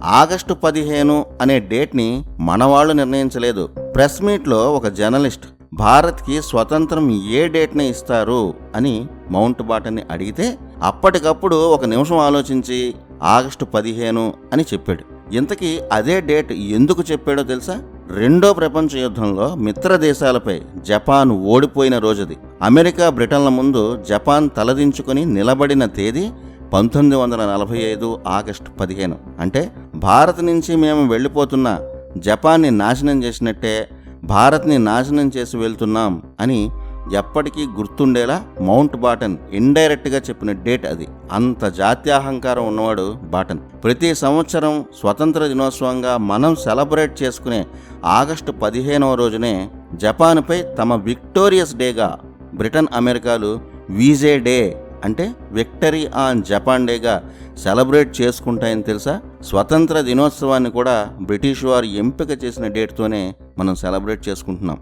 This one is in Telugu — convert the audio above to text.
ఆగస్టు 15 అనే డేట్ని మనవాళ్లు నిర్ణయించలేదు. ప్రెస్ మీట్లో ఒక జర్నలిస్ట్ భారత్కి స్వతంత్రం ఏ డేట్ని ఇస్తారు అని మౌంట్ బాటన్ని అడిగితే అప్పటికప్పుడు ఒక నిమిషం ఆలోచించి ఆగస్టు 15 అని చెప్పాడు. ఇంతకీ అదే డేట్ ఎందుకు చెప్పాడో తెలుసా? రెండో ప్రపంచ యుద్ధంలో మిత్ర దేశాలపై జపాన్ ఓడిపోయిన రోజుది. అమెరికా బ్రిటన్ల ముందు జపాన్ తలదించుకుని నిలబడిన తేదీ 1945 ఆగస్టు 15. అంటే భారత్ నుంచి మేము వెళ్ళిపోతున్న జపాన్ని నాశనం చేసినట్టే భారత్ని నాశనం చేసి వెళ్తున్నాం అని ఎప్పటికీ గుర్తుండేలా మౌంట్ బాటన్ ఇండైరెక్ట్గా చెప్పిన డేట్ అది. అంత జాత్యాహంకారం ఉన్నవాడు బాటన్. ప్రతి సంవత్సరం స్వతంత్ర దినోత్సవంగా మనం సెలబ్రేట్ చేసుకునే ఆగస్టు 15వ రోజునే జపాన్పై తమ విక్టోరియస్ డేగా బ్రిటన్ అమెరికాలు వీజే డే అంటే విక్టరీ ఆన్ జపాన్ డేగా సెలబ్రేట్ చేసుకుంటాయని తెలుసా? స్వతంత్ర దినోత్సవాన్ని కూడా బ్రిటిష్ వారు ఎంపిక చేసిన డేట్తోనే మనం సెలబ్రేట్ చేసుకుంటున్నాం.